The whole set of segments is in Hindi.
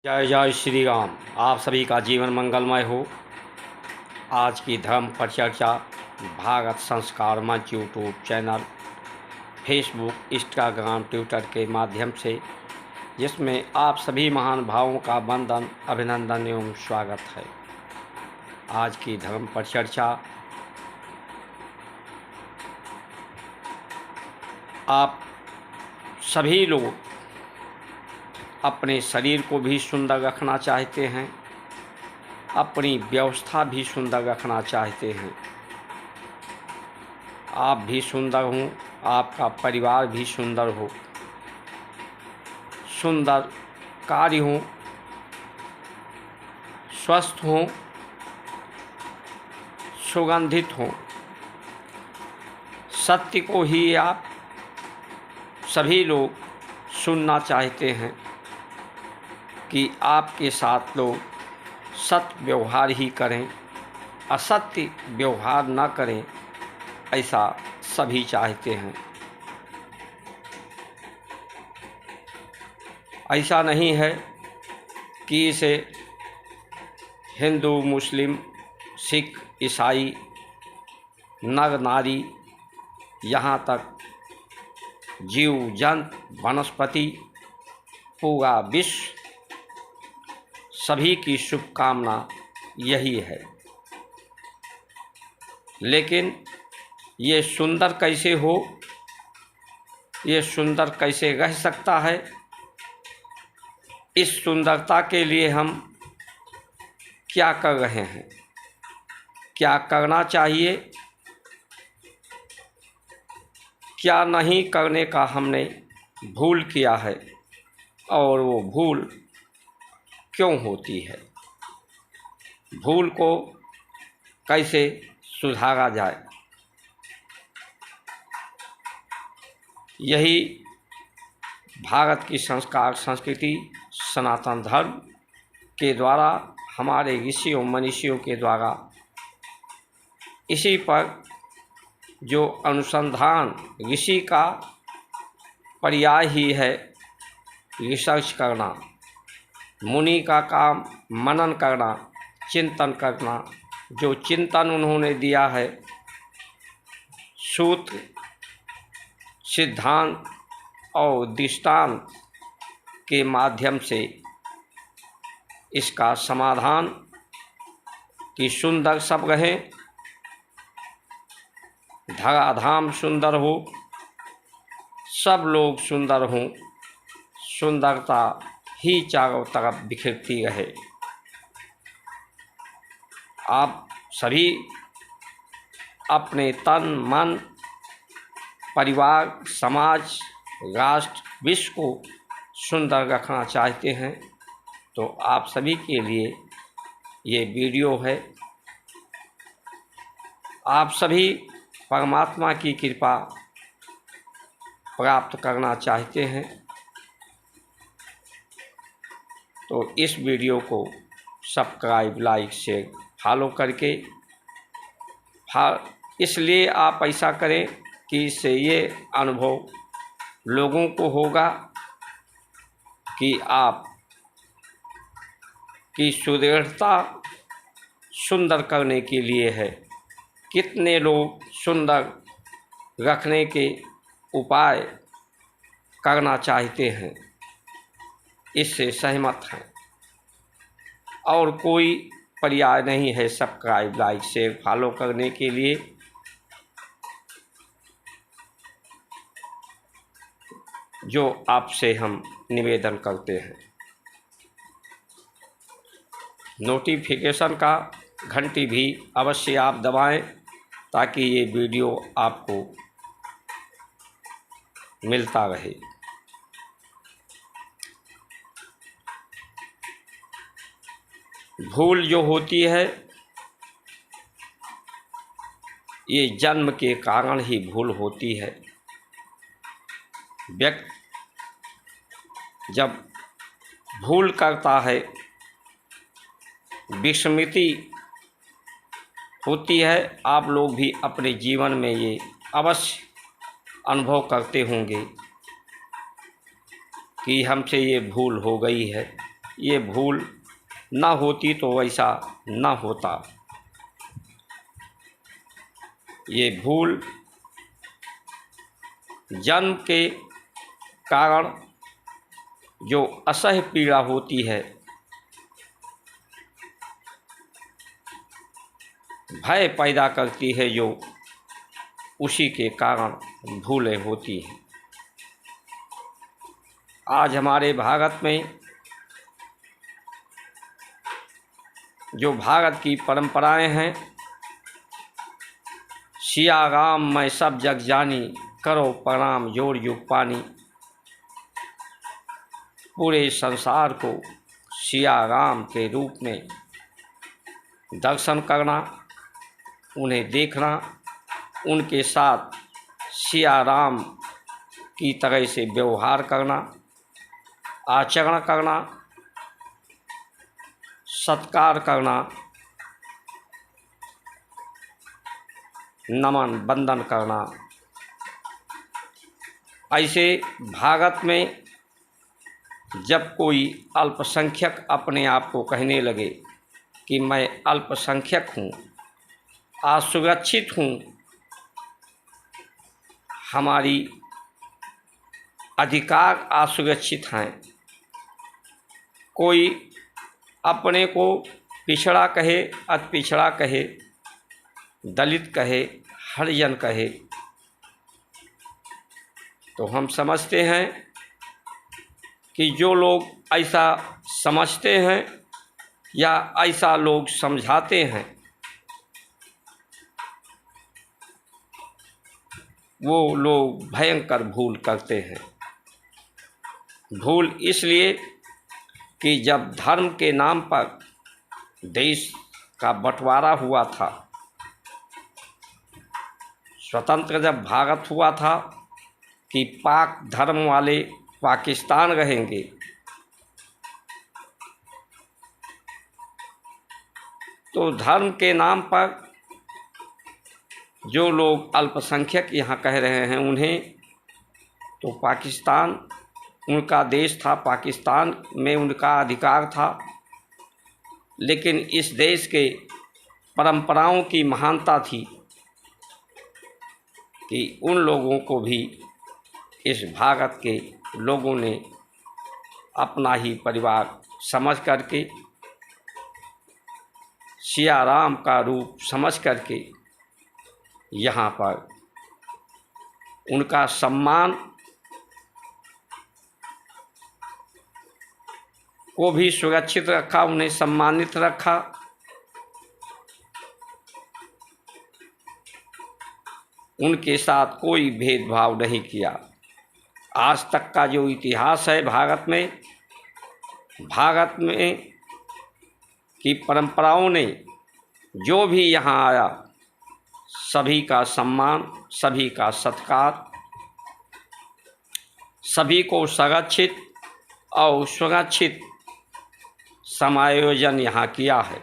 जय जय श्री राम। आप सभी का जीवन मंगलमय हो। आज की धर्म परिचर्चा भारत संस्कार मंच YouTube channel, Facebook, Instagram, Twitter के माध्यम से, जिसमें आप सभी महान भावों का वंदन, अभिनंदन एवं स्वागत है। आज की धर्म परिचर्चा आप सभी लोग अपने शरीर को भी सुंदर रखना चाहते हैं, अपनी व्यवस्था भी सुंदर रखना चाहते हैं। आप भी सुंदर हों, आपका परिवार भी सुंदर हो, सुंदर कार्य हों, स्वस्थ हों, सुगंधित हों। सत्य को ही आप सभी लोग सुनना चाहते हैं कि आपके साथ लोग सत्य व्यवहार ही करें, असत्य व्यवहार न करें, ऐसा सभी चाहते हैं। ऐसा नहीं है कि इसे हिंदू, मुस्लिम, सिख, ईसाई, नर नारी, यहाँ तक जीव जंतु, वनस्पति, पूरा विश्व, सभी की शुभकामना यही है। लेकिन ये सुंदर कैसे हो, ये सुंदर कैसे रह सकता है, इस सुंदरता के लिए हम क्या कर रहे हैं, क्या करना चाहिए, क्या नहीं करने का हमने भूल किया है और वो भूल क्यों होती है, भूल को कैसे सुधारा जाए, यही भारत की संस्कार संस्कृति सनातन धर्म के द्वारा, हमारे ऋषियों मनीषियों के द्वारा इसी पर जो अनुसंधान, ऋषि का पर्याय ही है रिसर्च करना, मुनि का काम मनन करना, चिंतन करना। जो चिंतन उन्होंने दिया है, सूत्र, सिद्धांत और दृष्टांत के माध्यम से इसका समाधान कि सुंदर सब रहे, धराधाम सुंदर हो, सब लोग सुंदर हों, सुंदरता ही चारों तरफ बिखरती रहे। आप सभी अपने तन मन, परिवार, समाज, राष्ट्र, विश्व को सुंदर रखना चाहते हैं, तो आप सभी के लिए ये वीडियो है। आप सभी परमात्मा की कृपा प्राप्त करना चाहते हैं, तो इस वीडियो को सब्सक्राइब, लाइक, शेयर, फॉलो करके, इसलिए आप ऐसा करें कि इससे ये अनुभव लोगों को होगा कि आप की सुदृढ़ता सुंदर करने के लिए है। कितने लोग सुंदर रखने के उपाय करना चाहते हैं, इससे सहमत हैं, और कोई पर्याय नहीं है सब्सक्राइब, लाइक, शेयर, फॉलो करने के लिए। जो आपसे हम निवेदन करते हैं, नोटिफिकेशन का घंटी भी अवश्य आप दबाएं, ताकि ये वीडियो आपको मिलता रहे। भूल जो होती है, ये जन्म के कारण ही भूल होती है। व्यक्ति जब भूल करता है, विस्मृति होती है। आप लोग भी अपने जीवन में ये अवश्य अनुभव करते होंगे कि हमसे ये भूल हो गई है, ये भूल ना होती तो ऐसा ना होता। ये भूल जन्म के कारण जो असह्य पीड़ा होती है, भय पैदा करती है, जो उसी के कारण भूलें होती हैं। आज हमारे भारत में जो भारत की परंपराएं हैं, सिया राम मैं सब जग जानी, करो प्रणाम जोड़ युग पानी। पूरे संसार को सिया राम के रूप में दर्शन करना, उन्हें देखना, उनके साथ सिया राम की तरह से व्यवहार करना, आचरण करना, सत्कार करना, नमन बंदन करना। ऐसे भारत में जब कोई अल्पसंख्यक अपने आप को कहने लगे कि मैं अल्पसंख्यक हूँ, असुरक्षित हूँ, हमारी अधिकार असुरक्षित हैं, कोई अपने को पिछड़ा कहे, अति पिछड़ा कहे, दलित कहे, हरिजन कहे, तो हम समझते हैं कि जो लोग ऐसा समझते हैं या ऐसा लोग समझाते हैं, वो लोग भयंकर भूल करते हैं। भूल इसलिए कि जब धर्म के नाम पर देश का बंटवारा हुआ था, स्वतंत्र जब भारत हुआ था कि पाक धर्म वाले पाकिस्तान रहेंगे, तो धर्म के नाम पर जो लोग अल्पसंख्यक यहाँ कह रहे हैं, उन्हें तो पाकिस्तान उनका देश था, पाकिस्तान में उनका अधिकार था, लेकिन इस देश के परंपराओं की महानता थी कि उन लोगों को भी इस भारत के लोगों ने अपना ही परिवार समझ करके, सिया राम का रूप समझ करके यहाँ पर उनका सम्मान को भी सुरक्षित रखा, उन्हें सम्मानित रखा। उनके साथ कोई भेदभाव नहीं किया। आज तक का जो इतिहास है भारत में की परंपराओं ने जो भी यहाँ आया, सभी का सम्मान, सभी का सत्कार, सभी को संरक्षित और सुरक्षित समायोजन यहाँ किया है।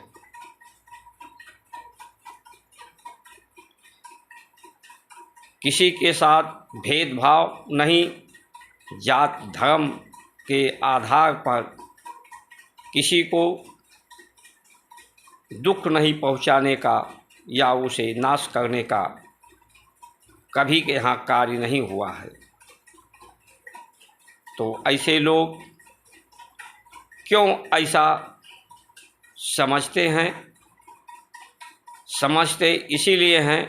किसी के साथ भेदभाव नहीं, जात धर्म के आधार पर किसी को दुख नहीं पहुँचाने का या उसे नाश करने का कभी के यहाँ कार्य नहीं हुआ है। तो ऐसे लोग क्यों ऐसा समझते हैं? समझते इसीलिए हैं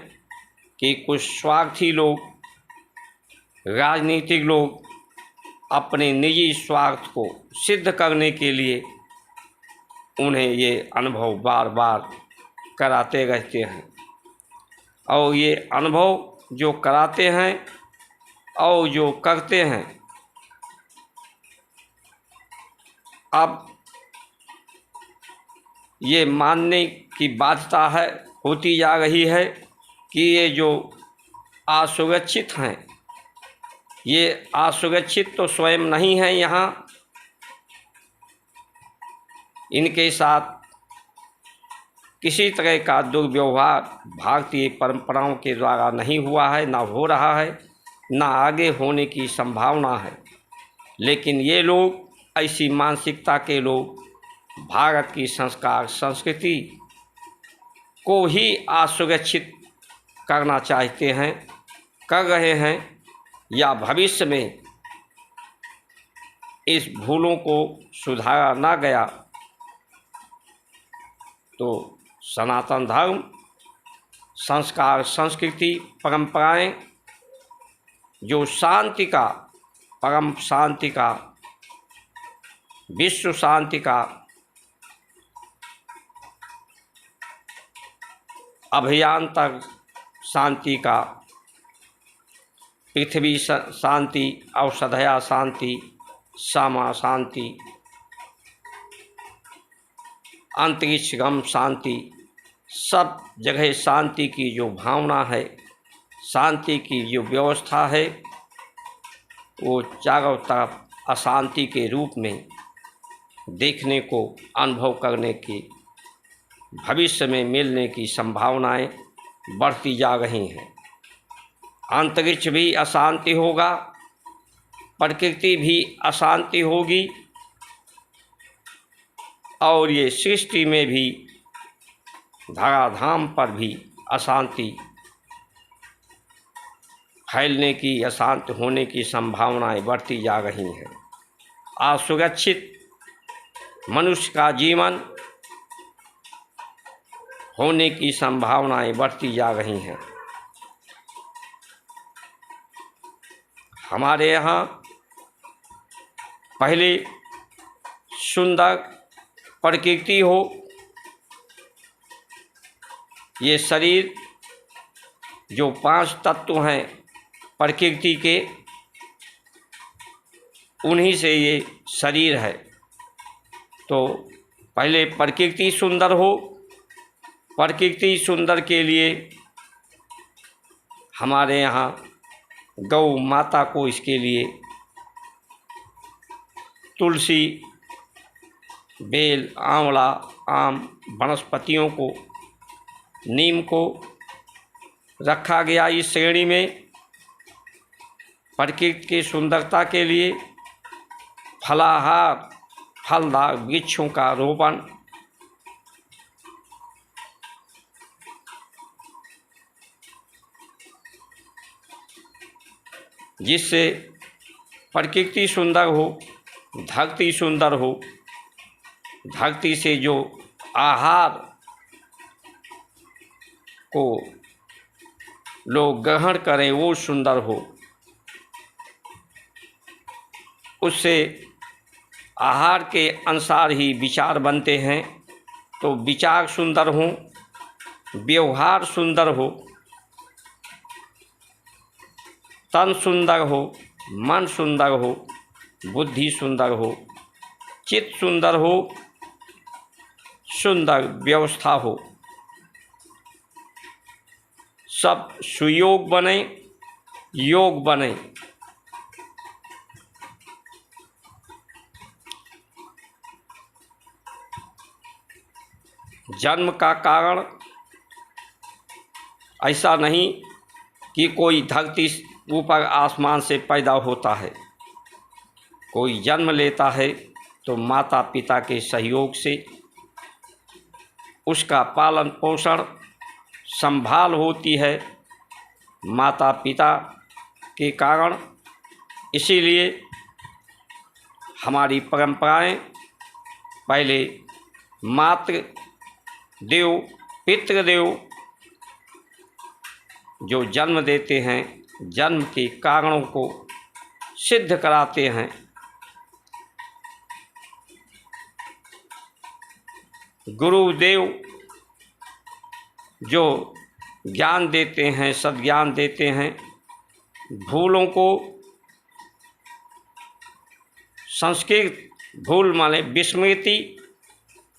कि कुछ स्वार्थी लोग, राजनीतिक लोग अपने निजी स्वार्थ को सिद्ध करने के लिए उन्हें ये अनुभव बार बार कराते रहते हैं, और ये अनुभव जो कराते हैं और जो करते हैं, अब ये मानने की बाध्यता है, होती जा रही है कि ये जो असुरक्षित हैं, ये असुरक्षित तो स्वयं नहीं हैं। यहाँ इनके साथ किसी तरह का दुर्व्यवहार भारतीय परंपराओं के द्वारा नहीं हुआ है, ना हो रहा है, ना आगे होने की संभावना है। लेकिन ये लोग ऐसी मानसिकता के लोग भारत की संस्कार संस्कृति को ही असुरक्षित करना चाहते हैं, कर रहे हैं, या भविष्य में इस भूलों को सुधारा ना गया तो सनातन धर्म, संस्कार संस्कृति परंपराएं जो शांति का, परम शांति का, विश्व शांति का अभियान तक शांति का, पृथ्वी शांति, औषधया शांति, सामा शांति, अंतरिक्षगम शांति, सब जगह शांति की जो भावना है, शांति की जो व्यवस्था है, वो चारों तरफ अशांति के रूप में देखने को, अनुभव करने की, भविष्य में मिलने की संभावनाएं बढ़ती जा रही हैं। अंतरिक्ष भी अशांति होगा, प्रकृति भी अशांति होगी, और ये सृष्टि में भी, धराधाम पर भी अशांति फैलने की, अशांत होने की संभावनाएं बढ़ती जा रही हैं। असुरक्षित मनुष्य का जीवन होने की संभावनाएं बढ़ती जा रही हैं। हमारे यहाँ पहले सुंदर प्रकृति हो, ये शरीर जो 5 तत्व हैं प्रकृति के, उन्हीं से ये शरीर है। तो पहले प्रकृति सुंदर हो, प्रकृति सुंदर के लिए हमारे यहाँ गौ माता को, इसके लिए तुलसी, बेल, आंवला, आम वनस्पतियों को, नीम को रखा गया इस श्रेणी में। प्रकृति की सुंदरता के लिए फलाहार, फलदार वृक्षों का रोपण, जिससे प्रकृति सुंदर हो, धरती सुंदर हो, धरती से जो आहार को लोग ग्रहण करें वो सुंदर हो, उससे आहार के अनुसार ही विचार बनते हैं। तो विचार सुंदर हो, व्यवहार सुंदर हो, तन सुंदर हो, मन सुंदर हो, बुद्धि सुंदर हो, चित्त सुंदर हो, सुंदर व्यवस्था हो, सब सुयोग बने, योग बने। जन्म का कारण ऐसा नहीं कि कोई धरती ऊपर आसमान से पैदा होता है। कोई जन्म लेता है तो माता पिता के सहयोग से उसका पालन पोषण संभाल होती है माता पिता के कारण। इसीलिए हमारी परंपराएं पहले मातृ देव, पितृदेव जो जन्म देते हैं, जन्म के कारणों को सिद्ध कराते हैं। गुरुदेव जो ज्ञान देते हैं, सद्ज्ञान देते हैं, भूलों को संस्कृत, भूल माने विस्मृति,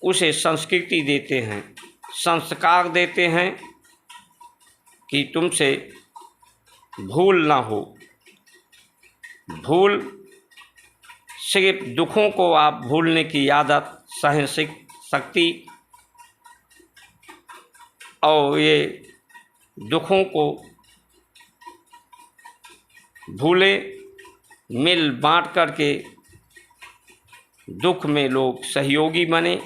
उसे संस्कृति देते हैं, संस्कार देते हैं कि तुमसे भूल ना हो। भूल सिर्फ दुखों को आप भूलने की आदत, सहन शक्ति, और ये दुखों को भूले, मिल बांट करके दुख में लोग सहयोगी बने,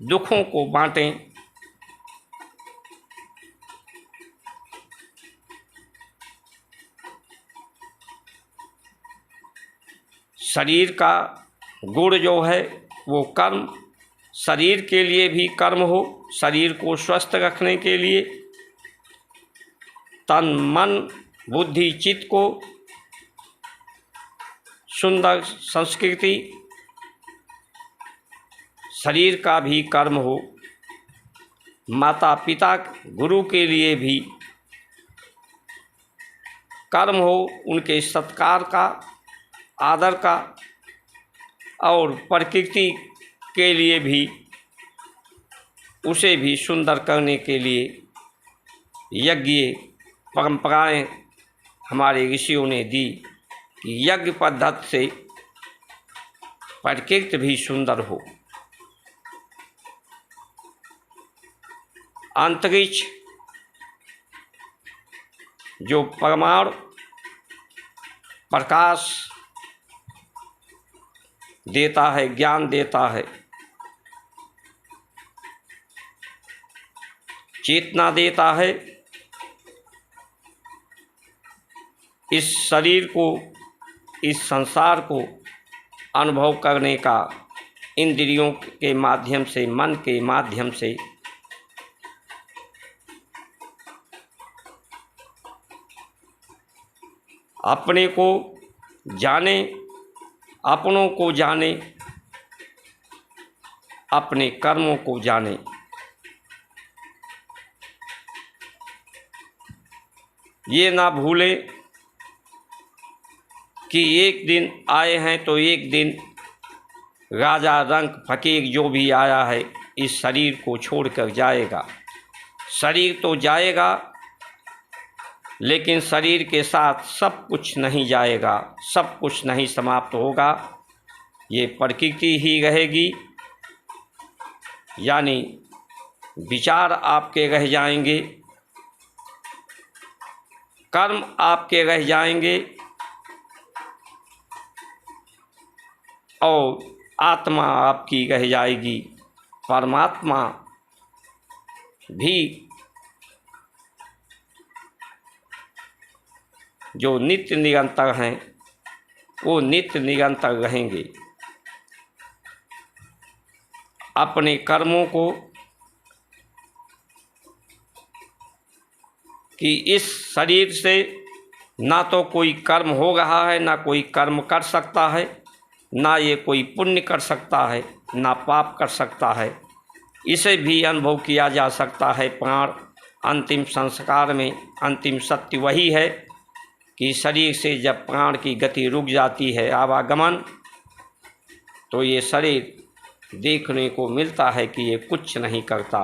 दुखों को बांटें। शरीर का गुण जो है वो कर्म, शरीर के लिए भी कर्म हो, शरीर को स्वस्थ रखने के लिए तन मन बुद्धि चित्त को सुंदर संस्कृति, शरीर का भी कर्म हो, माता पिता गुरु के लिए भी कर्म हो, उनके सत्कार का, आदर का, और प्रकृति के लिए भी उसे भी सुंदर करने के लिए यज्ञ परंपराएं हमारे ऋषियों ने दी कि यज्ञ पद्धति से प्रकृति भी सुंदर हो। अंतरिक्ष जो परमाणु प्रकाश देता है, ज्ञान देता है, चेतना देता है, इस शरीर को, इस संसार को अनुभव करने का इंद्रियों के माध्यम से, मन के माध्यम से अपने को जाने, अपनों को जाने, अपने कर्मों को जाने। ये ना भूले कि एक दिन आए हैं तो एक दिन राजा रंक फकीर जो भी आया है इस शरीर को छोड़कर जाएगा। शरीर तो जाएगा लेकिन शरीर के साथ सब कुछ नहीं जाएगा, सब कुछ नहीं समाप्त होगा, ये प्रकृति ही रहेगी। यानी विचार आपके रह जाएंगे, कर्म आपके रह जाएंगे और आत्मा आपकी रह जाएगी। परमात्मा भी जो नित्य निरंतर हैं वो नित्य निरंतर रहेंगे। अपने कर्मों को कि इस शरीर से ना तो कोई कर्म हो रहा है, ना कोई कर्म कर सकता है, ना ये कोई पुण्य कर सकता है, ना पाप कर सकता है। इसे भी अनुभव किया जा सकता है प्राण अंतिम संस्कार में। अंतिम सत्य वही है कि शरीर से जब प्राण की गति रुक जाती है, आवागमन, तो ये शरीर देखने को मिलता है कि ये कुछ नहीं करता,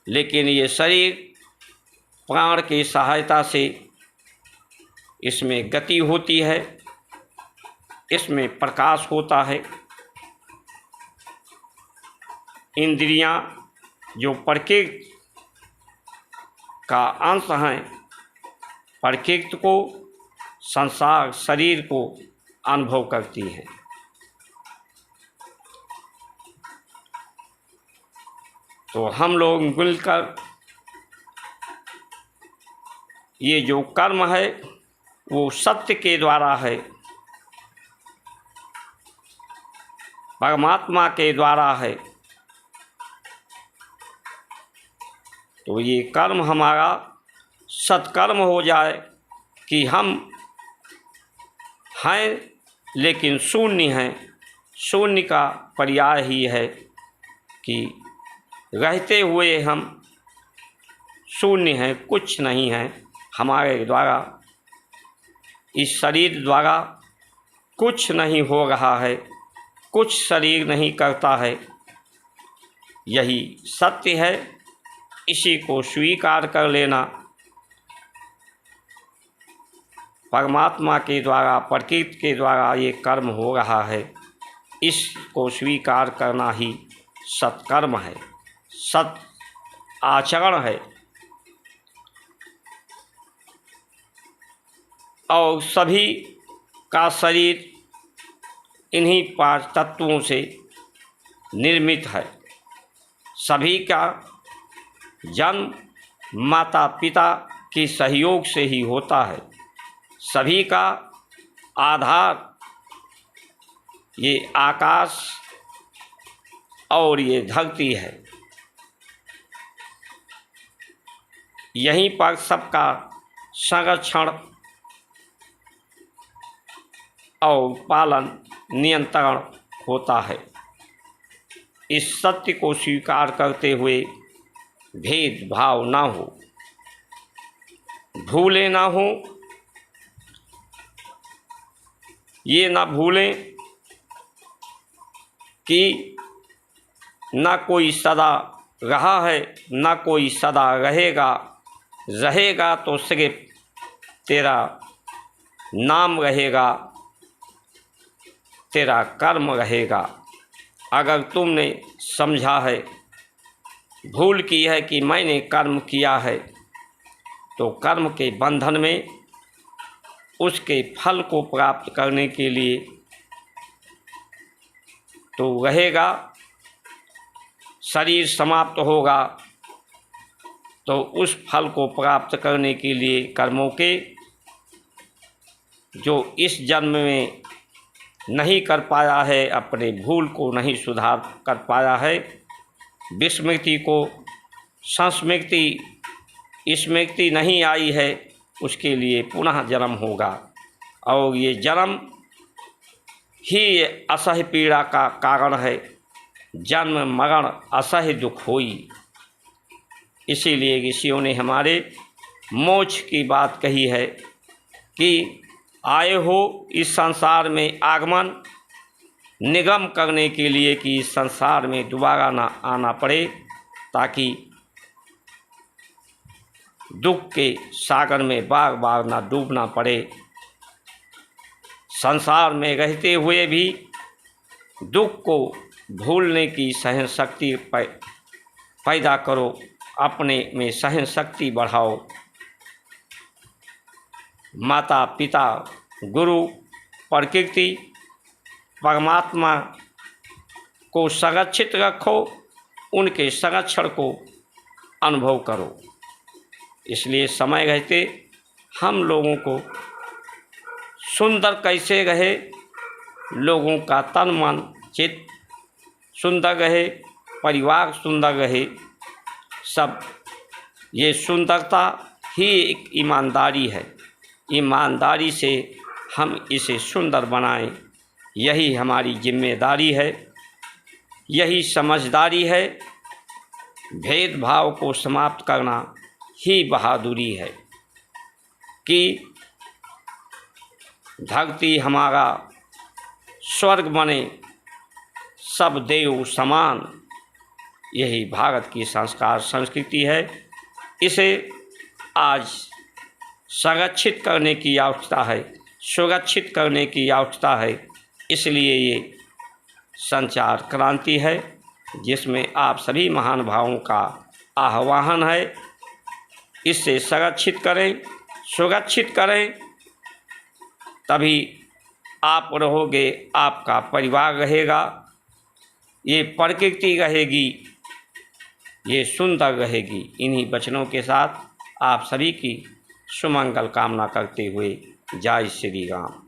लेकिन ये शरीर प्राण की सहायता से इसमें गति होती है, इसमें प्रकाश होता है। इंद्रियां जो प्रकृति का अंश हैं, प्रकृति को, संसार, शरीर को अनुभव करती हैं। तो हम लोग मिलकर ये जो कर्म है वो सत्य के द्वारा है, परमात्मा के द्वारा है। तो ये कर्म हमारा सत्कर्म हो जाए कि हम हैं लेकिन शून्य हैं। शून्य का पर्याय ही है कि रहते हुए हम शून्य हैं, कुछ नहीं है। हमारे द्वारा, इस शरीर द्वारा कुछ नहीं हो रहा है, कुछ शरीर नहीं करता है। यही सत्य है, इसी को स्वीकार कर लेना। परमात्मा के द्वारा, प्रकृति के द्वारा ये कर्म हो रहा है, इसको स्वीकार करना ही सत्कर्म है, सत आचरण है। और सभी का शरीर इन्हीं 5 तत्वों से निर्मित है। सभी का जन्म माता पिता के सहयोग से ही होता है। सभी का आधार ये आकाश और ये धरती है। यहीं पर सबका संरक्षण और पालन नियंत्रण होता है। इस सत्य को स्वीकार करते हुए भेदभाव ना हो, भूले ना हो, ये ना भूलें कि ना कोई सदा रहा है ना कोई सदा रहेगा। रहेगा तो सिर्फ तेरा नाम रहेगा, तेरा कर्म रहेगा। अगर तुमने समझा है, भूल की है कि मैंने कर्म किया है, तो कर्म के बंधन में उसके फल को प्राप्त करने के लिए तो रहेगा। शरीर समाप्त होगा तो उस फल को प्राप्त करने के लिए कर्मों के जो इस जन्म में नहीं कर पाया है, अपने भूल को नहीं सुधार कर पाया है, विस्मृति को संस्मृति स्मृति नहीं आई है, उसके लिए पुनः जन्म होगा। और ये जन्म ही असह्य पीड़ा का कारण है। जन्म मरण असह्य दुख होई। इसीलिए ऋषियों ने हमारे मोक्ष की बात कही है कि आए हो इस संसार में आगमन निगम करने के लिए कि इस संसार में दोबारा ना आना पड़े, ताकि दुख के सागर में बार बार ना डूबना पड़े। संसार में रहते हुए भी दुख को भूलने की सहन शक्ति पैदा करो, अपने में सहन शक्ति बढ़ाओ। माता पिता गुरु प्रकृति परमात्मा को संरक्षित रखो, उनके संरक्षण को अनुभव करो। इसलिए समय रहते हम लोगों को सुंदर कैसे रहे, लोगों का तन मन चित्त सुंदर रहे, परिवार सुंदर रहे, सब ये सुंदरता ही एक ईमानदारी है। ईमानदारी से हम इसे सुंदर बनाएं, यही हमारी जिम्मेदारी है, यही समझदारी है। भेदभाव को समाप्त करना ही बहादुरी है कि धरती हमारा स्वर्ग बने, सब देव समान। यही भारत की संस्कार संस्कृति है। इसे आज संरक्षित करने की आवश्यकता है, सुरक्षित करने की आवश्यकता है। इसलिए ये संचार क्रांति है, जिसमें आप सभी महानुभावों का आह्वान है। इससे संरक्षित करें, सुरक्षित करें, तभी आप रहोगे, आपका परिवार रहेगा, ये प्रकृति रहेगी, ये सुंदर रहेगी। इन्हीं वचनों के साथ आप सभी की सुमंगल कामना करते हुए जय श्री राम।